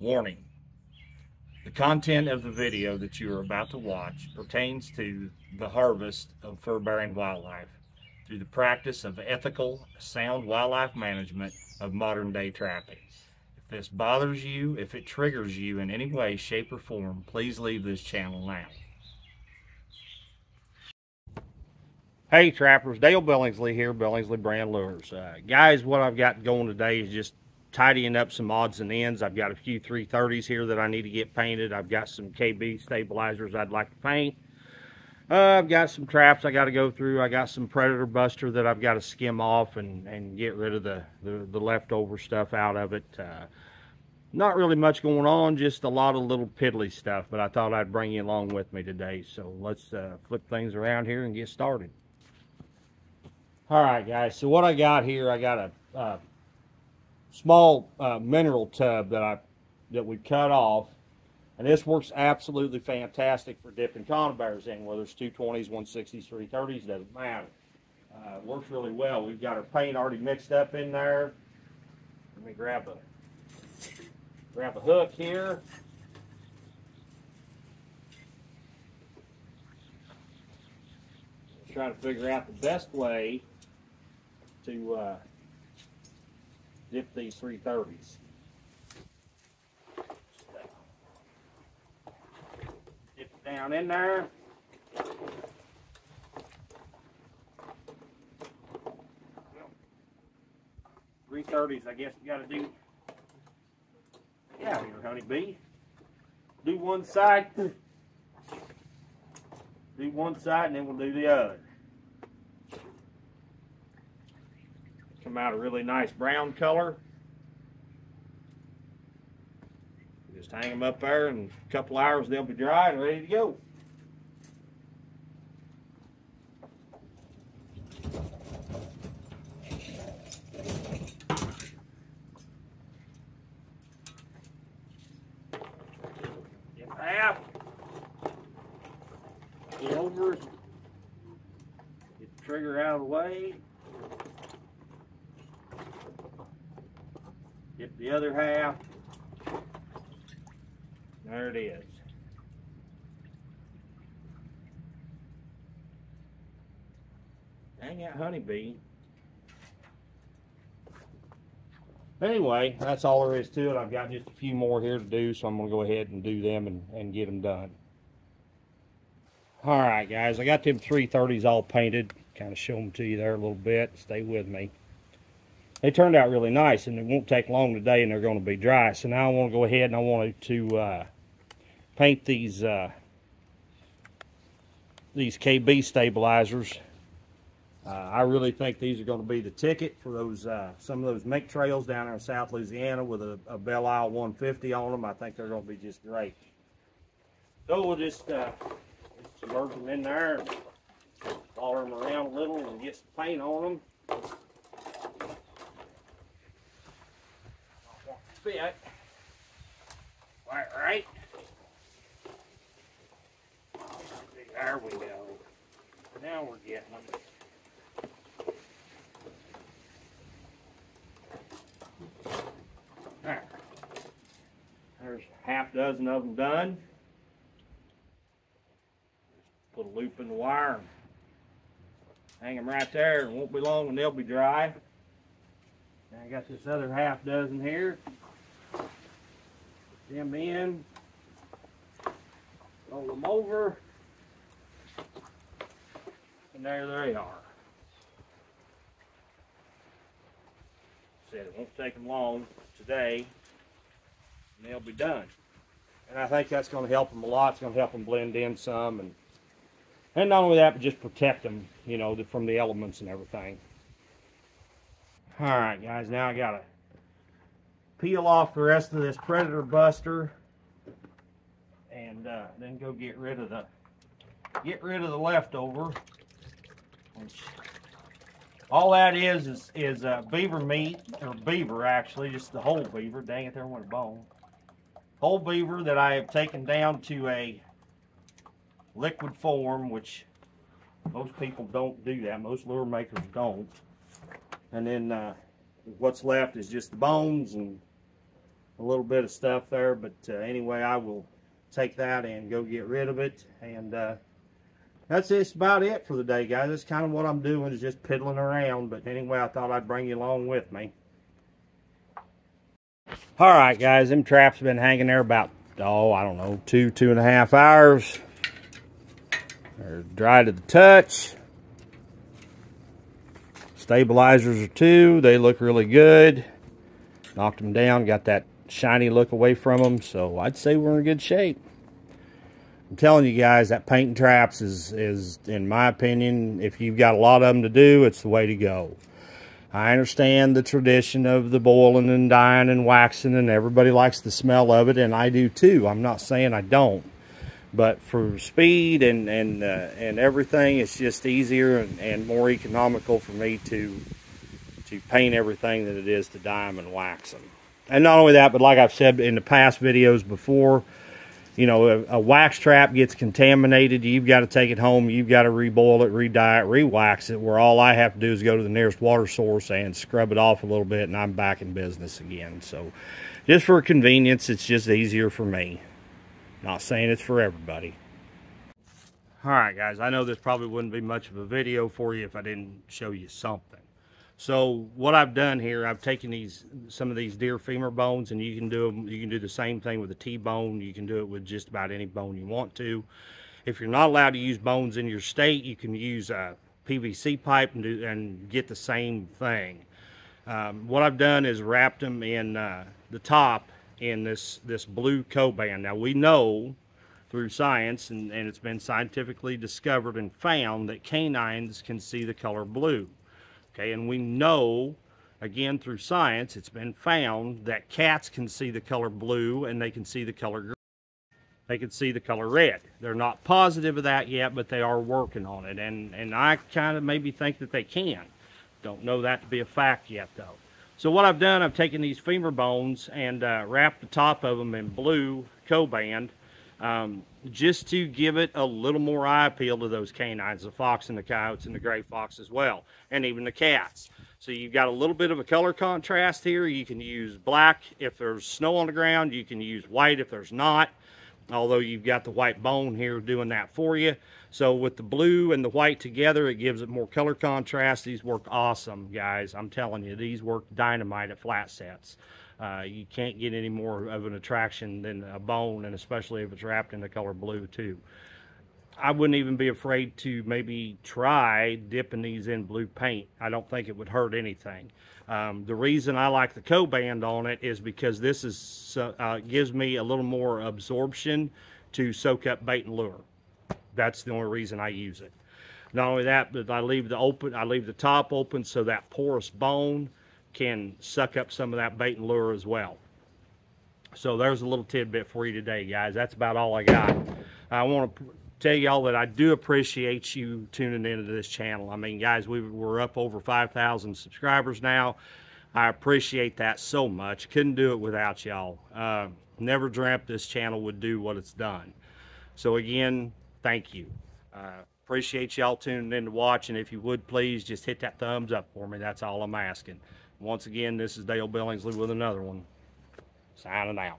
Warning: the content of the video that you are about to watch pertains to the harvest of fur-bearing wildlife through the practice of ethical, sound wildlife management of modern-day trapping. If this bothers you, if it triggers you in any way, shape, or form, please leave this channel now. Hey trappers, Dale Billingsley here, Billingsley Brand Lures. Guys, what I've got going today is just tidying up some odds and ends. I've got a few 330s here that I need to get painted. I've got some KB stabilizers I'd like to paint. I've got some traps I got to go through. I got some predator buster that I've got to skim off and get rid of the leftover stuff out of it. Not really much going on, just a lot of little piddly stuff, but I thought I'd bring you along with me today. So let's flip things around here and get started. All right, guys, so what I got here, I got a small mineral tub that we cut off, and this works absolutely fantastic for dipping conibears in, whether it's 220s, 160s, 330s, doesn't matter. It works really well. We've got our paint already mixed up in there. Let me grab a hook here. Try to figure out the best way to dip these 330s. Dip it down in there. Well, 330s, I guess we got to do. Yeah, here, honeybee. Do one side. Do one side, and then we'll do the other. Come out a really nice brown color. Just hang them up there, and a couple hours they'll be dry and ready to go. Get half. Get over. Get the trigger out of the way. Get the other half. There it is. Dang that honeybee. Anyway, that's all there is to it. I've got just a few more here to do, so I'm going to go ahead and do them and get them done. All right, guys, I got them 330s all painted. Kind of show them to you there a little bit. Stay with me. They turned out really nice, and it won't take long today, and they're going to be dry. So now I want to go ahead and I want to paint these KB stabilizers. I really think these are going to be the ticket for those some of those mink trails down there in South Louisiana with a Belle Isle 150 on them. I think they're going to be just great. So we'll just submerge them in there, and follow them around a little, and get some paint on them. Fit. Right. There we go. Now we're getting them. There. There's half a dozen of them done. Put a loop in the wire and hang them right there. It won't be long and they'll be dry. Now I got this other half dozen here. Put them in. Roll them over. And there they are. Said it won't take them long today, and they'll be done. And I think that's going to help them a lot. It's going to help them blend in some, and not only that, but just protect them, you know, from the elements and everything. All right, guys. Now I gotta peel off the rest of this predator buster, and then go get rid of the leftover. Which, all that is beaver meat, or beaver actually, just the whole beaver. Dang it, there went a bone. Whole beaver that I have taken down to a liquid form, which most people don't do that. Most lure makers don't. And then what's left is just the bones and a little bit of stuff there, but anyway, I will take that and go get rid of it. And that's just about it for the day, guys. That's kind of what I'm doing, is just piddling around. But anyway, I thought I'd bring you along with me. All right, guys, them traps have been hanging there about, oh, I don't know, 2.5 hours. They're dry to the touch. Stabilizers are too. They look really good. Knocked them down, got that shiny look away from them, so I'd say we're in good shape. I'm telling you guys, that painting traps is, in my opinion, if you've got a lot of them to do, it's the way to go. I understand the tradition of the boiling and dyeing and waxing, and everybody likes the smell of it, and I do too. I'm not saying I don't. But for speed and everything, it's just easier and more economical for me to paint everything than it is to dye them and wax them. And not only that, but like I've said in the past videos before, you know, a wax trap gets contaminated, you've got to take it home, you've got to re-boil it, re-dye it, re-wax it, where all I have to do is go to the nearest water source and scrub it off a little bit, and I'm back in business again. So just for convenience, it's just easier for me. Not saying it's for everybody. All right, guys, I know this probably wouldn't be much of a video for you if I didn't show you something. So what I've done here, I've taken some of these deer femur bones, and you can do the same thing with a T-bone. You can do it with just about any bone you want to. If you're not allowed to use bones in your state, you can use a PVC pipe and get the same thing. What I've done is wrapped them in the top in this blue coat-band. Now we know through science, and it's been scientifically discovered and found, that canines can see the color blue. Okay, and we know, again through science, it's been found that cats can see the color blue, and they can see the color green. They can see the color red. They're not positive of that yet, but they are working on it, and I kind of maybe think that they can. Don't know that to be a fact yet, though. So what I've done, I've taken these femur bones and wrapped the top of them in blue co-band, just to give it a little more eye appeal to those canines, the fox and the coyotes and the gray fox as well, and even the cats. So you've got a little bit of a color contrast here. You can use black if there's snow on the ground. You can use white if there's not, although you've got the white bone here doing that for you. So with the blue and the white together, it gives it more color contrast. These work awesome, guys. I'm telling you, these work dynamite at flat sets. You can't get any more of an attraction than a bone, and especially if it's wrapped in the color blue too. I wouldn't even be afraid to maybe try dipping these in blue paint. I don't think it would hurt anything. The reason I like the co-band on it is because this is gives me a little more absorption to soak up bait and lure. That's the only reason I use it. Not only that, but I leave the top open so that porous bone can suck up some of that bait and lure as well. So there's a little tidbit for you today, guys. That's about all I got. I want to tell y'all that I do appreciate you tuning into this channel. I mean, guys, we're up over 5,000 subscribers now. I appreciate that so much. Couldn't do it without y'all. Never dreamt this channel would do what it's done. So again, thank you. Appreciate y'all tuning in to watch, and if you would please just hit that thumbs up for me. That's all I'm asking. Once again, this is Dale Billingsley with another one. Signing out.